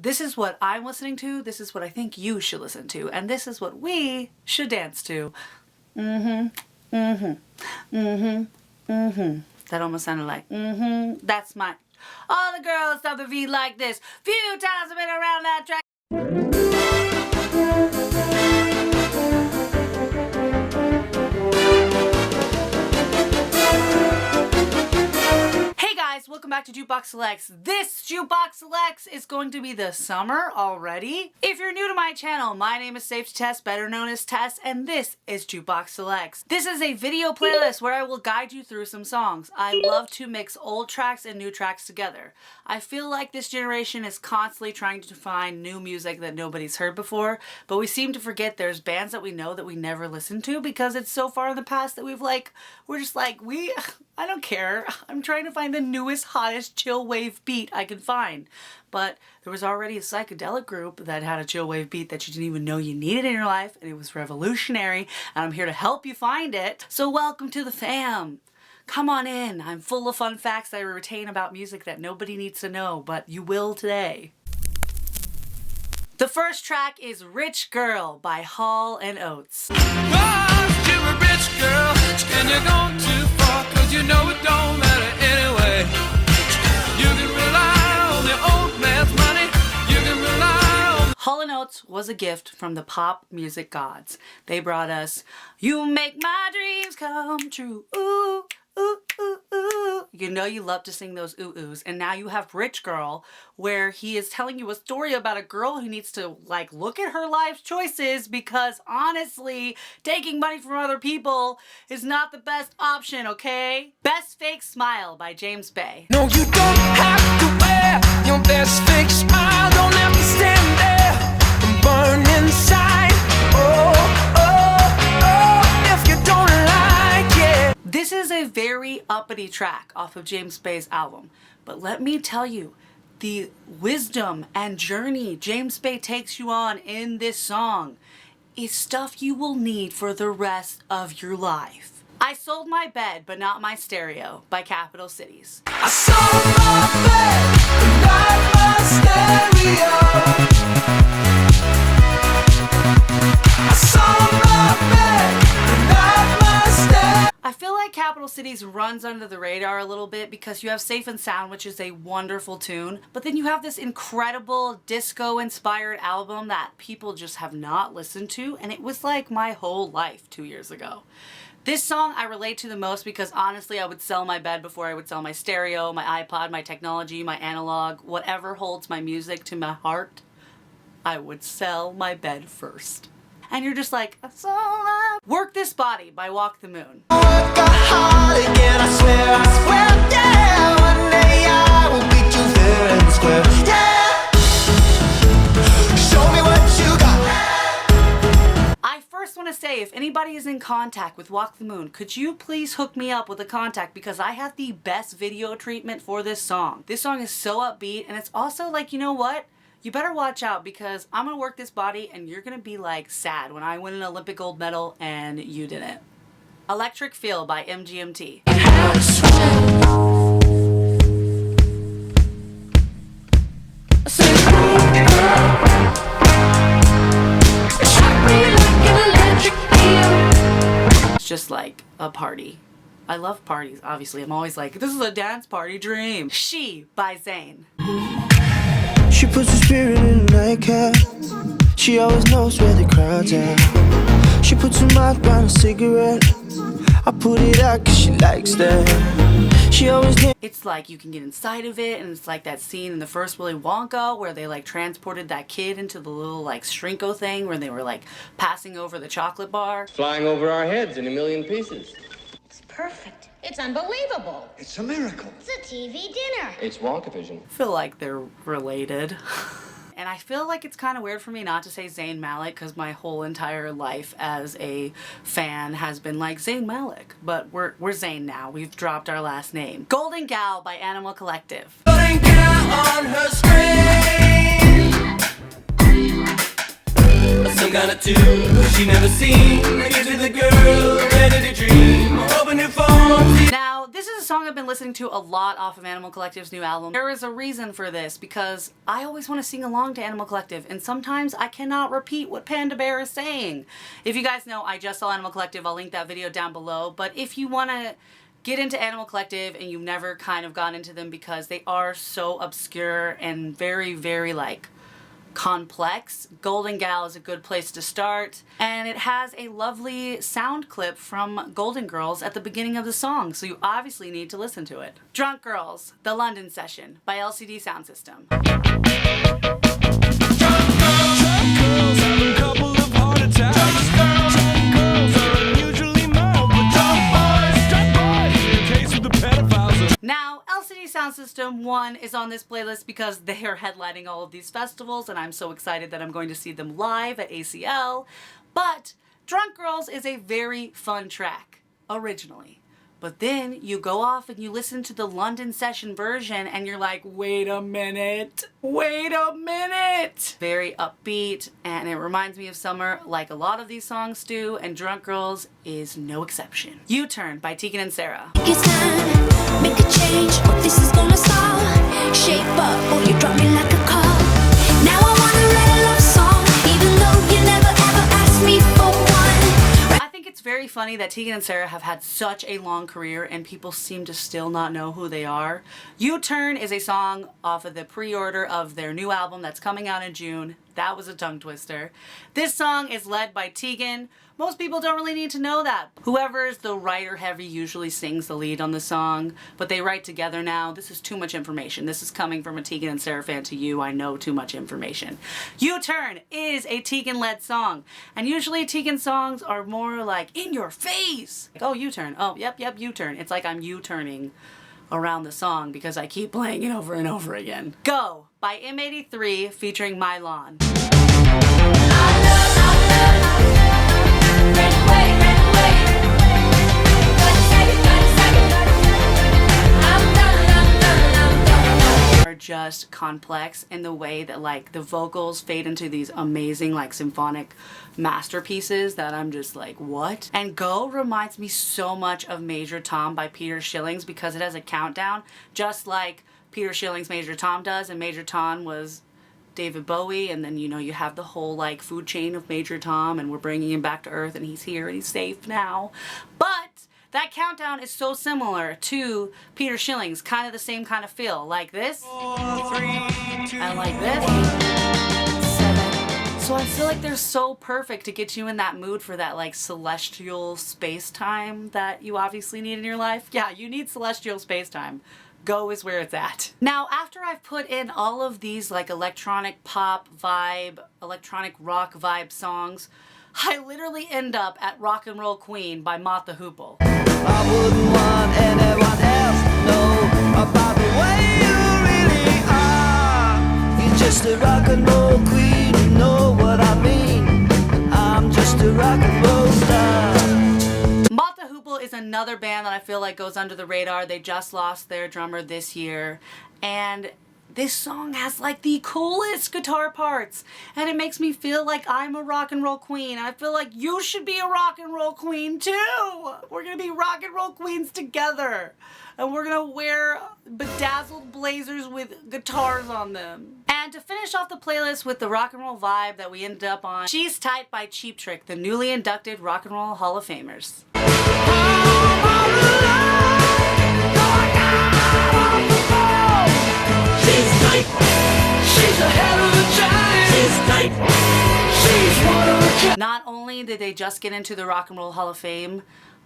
This is what I'm listening to, this is what I think you should listen to, and this is what we should dance to. That almost sounded like, that's my... All the girls stop the beat like this. Few times I've been around that track. Welcome back to Jukebox Selects. This Jukebox Selects is going to be the summer already. If you're new to my channel, my name is safetytess, better known as Tess, and this is Jukebox Selects. This is a video playlist where I will guide you through some songs. I love to mix old tracks and new tracks together. I feel like this generation is constantly trying to find new music that nobody's heard before, but we seem to forget there's bands that we know that we never listened to because it's so far in the past that we're just like, I don't care. I'm trying to find the newest, hottest chill wave beat I can find. But there was already a psychedelic group that had a chill wave beat that you didn't even know you needed in your life, and it was revolutionary, and I'm here to help you find it. So welcome to the fam. Come on in. I'm full of fun facts that I retain about music that nobody needs to know, but you will today. The first track is Rich Girl by Hall & Oates. You're a rich girl, and you're going too far, 'cause you know it don't matter anyway. You can rely on the old man's money, you can rely on... Hall & Oates was a gift from the pop music gods. They brought us You Make My Dreams Come True, ooh, ooh, ooh, ooh. You know you love to sing those ooh-oohs, and now you have Rich Girl, where he is telling you a story about a girl who needs to, like, look at her life's choices because, honestly, taking money from other people is not the best option, okay? Best Fake Smile by James Bay. No, you don't have to wear your best fake smile, don't have to stand there and burn inside. Oh, oh, oh, if you don't like it. This is a very uppity track off of James Bay's album, but let me tell you, the wisdom and journey James Bay takes you on in this song is stuff you will need for the rest of your life. I Sold My Bed But Not My Stereo by Capital Cities. I sold my bed, but not my stereo. I sold my bed, but not my stereo. I feel like Capital Cities runs under the radar a little bit because you have Safe and Sound, which is a wonderful tune, but then you have this incredible disco-inspired album that people just have not listened to, and it was like my whole life 2 years ago. This song I relate to the most because honestly I would sell my bed before I would sell my stereo, my iPod, my technology, my analog, whatever holds my music to my heart. I would sell my bed first. And you're just like, that's all I... Work This Body by Walk the Moon. Workaholic, and I swear, yeah, one day I will beat you fair and square, yeah. Show me what you got. I first want to say, if anybody is in contact with Walk the Moon, could you please hook me up with a contact because I have the best video treatment for this song. This song is so upbeat, and it's also like, you know what? You better watch out because I'm gonna work this body and you're gonna be like sad when I win an Olympic gold medal and you didn't. Electric Feel by MGMT. It's just like a party. I love parties, obviously. I'm always like, this is a dance party dream. SHE by ZAYN. She puts her spirit in a nightcap. She always knows where the crowd's at. She puts her mouth on a cigarette. I put it out 'cause she likes that. She always... It's like you can get inside of it, and it's like that scene in the first Willy Wonka where they like transported that kid into the little like Shrinko thing where they were like passing over the chocolate bar. Flying over our heads in a million pieces. It's perfect. It's unbelievable. It's a miracle. It's a TV dinner. It's Wonka vision. I feel like they're related. And I feel like it's kind of weird for me not to say Zayn Malik because my whole entire life as a fan has been like Zayn Malik. But we're Zayn now. We've dropped our last name. Golden Gal by Animal Collective. Golden gal on her screen. Some kind of tune she never seen. Give to the girl ready to dream. Open your phone. Now, this is a song I've been listening to a lot off of Animal Collective's new album. There is a reason for this, because I always want to sing along to Animal Collective, and sometimes I cannot repeat what Panda Bear is saying. If you guys know, I just saw Animal Collective, I'll link that video down below, but if you want to get into Animal Collective and you've never kind of gone into them because they are so obscure and very, very like complex, Golden Gal is a good place to start. And it has a lovely sound clip from Golden Girls at the beginning of the song, so you obviously need to listen to it. Drunk Girls, The London Session by LCD SOUNDSYSTEM. Now, LCD SOUNDSYSTEM 1 is on this playlist because they are headlining all of these festivals, and I'm so excited that I'm going to see them live at ACL. But Drunk Girls is a very fun track, originally. But then you go off and you listen to the London Session version and you're like, wait a minute, wait a minute. Very upbeat, and it reminds me of summer like a lot of these songs do, and Drunk Girls is no exception. U-Turn by Tegan and SARA. It's time, make a change, what this is gonna solve. Shape up, or you drop me like a car. Now I wanna write a love song, even though you never ever asked me for one. I think it's very funny that Tegan and SARA have had such a long career and people seem to still not know who they are. U-Turn is a song off of the pre-order of their new album that's coming out in June. That was a tongue twister. This song is led by Tegan. Most people don't really need to know that. Whoever is the writer heavy usually sings the lead on the song, but they write together now. This is too much information. This is coming from a Tegan and SARA fan to you. I know too much information. U-Turn is a Tegan-led song, and usually Tegan songs are more like in your face. Like, oh, U-Turn. Oh, yep, U-Turn. It's like I'm U-turning around the song because I keep playing it over and over again. Go by M83 featuring My Lawn. Are just complex in the way that like the vocals fade into these amazing like symphonic masterpieces that I'm just like, what? And Go reminds me so much of Major Tom by Peter Schillings because it has a countdown just like Peter Schillings' Major Tom does, and Major Tom was David Bowie, and then you know you have the whole like food chain of Major Tom, and we're bringing him back to earth and he's here and he's safe now. But that countdown is so similar to Peter Schillings, kind of the same kind of feel, like this, 4, 3, 2, and like this, 7. So I feel like they're so perfect to get you in that mood for that like celestial space-time that you obviously need in your life. Yeah, you need celestial space-time. Go is where it's at. Now, after I've put in all of these like electronic pop vibe, electronic rock vibe songs, I literally end up at Rock and Roll Queen by Mott the Hoople. I wouldn't want anyone else to know about the way you really are. You're just a rock and roll queen, you know what I mean. I'm just a rock and roll star. Mott the Hoople is another band that I feel like goes under the radar. They just lost their drummer this year, and this song has like the coolest guitar parts, and it makes me feel like I'm a rock and roll queen. I feel like you should be a rock and roll queen too. We're gonna be rock and roll queens together, and we're gonna wear bedazzled blazers with guitars on them. And to finish off the playlist with the rock and roll vibe that we ended up on, She's Tight by Cheap Trick, the newly inducted Rock and Roll Hall of Famers. Not only did they just get into the Rock and Roll Hall of Fame,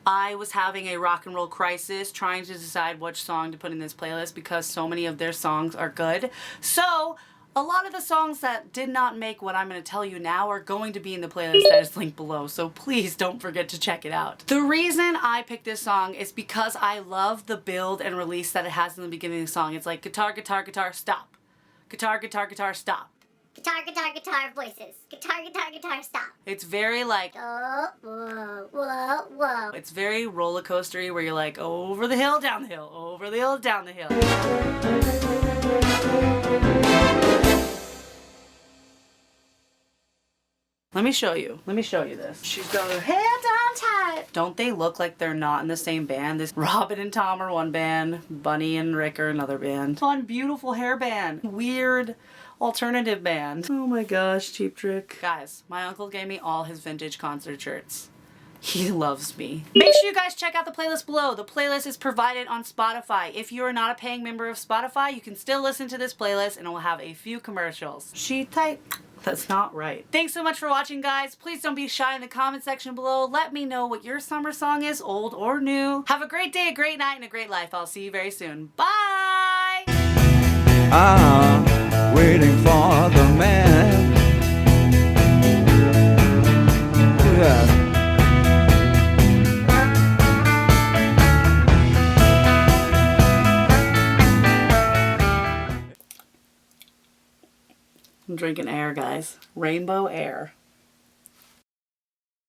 I was having a rock and roll crisis trying to decide which song to put in this playlist because so many of their songs are good. So a lot of the songs that did not make what I'm going to tell you now are going to be in the playlist that is linked below, so please don't forget to check it out. The reason I picked this song is because I love the build and release that it has in the beginning of the song. It's like guitar, guitar, guitar, stop. Guitar, guitar, guitar, stop. Guitar, guitar, guitar, voices. Guitar, guitar, guitar, stop. It's very like, Oh, whoa, whoa, whoa. it's very roller coastery where you're like over the hill, down the hill, over the hill, down the hill. Let me show you this. She's got her head down type. Don't they look like they're not in the same band? This Robin and Tom are one band, Bunny and Rick are another band. Fun, beautiful hair band. Weird alternative band. Oh my gosh, Cheap Trick. Guys, my uncle gave me all his vintage concert shirts. He loves me. Make sure you guys check out the playlist below. The playlist is provided on Spotify. If you are not a paying member of Spotify, you can still listen to this playlist and it will have a few commercials. She tight. That's not right. Thanks so much for watching, guys. Please don't be shy in the comment section below. Let me know what your summer song is, old or new. Have a great day, a great night, and a great life. I'll see you very soon. Bye! I'm waiting for the man. Yeah. I'm drinking air, guys. Rainbow air.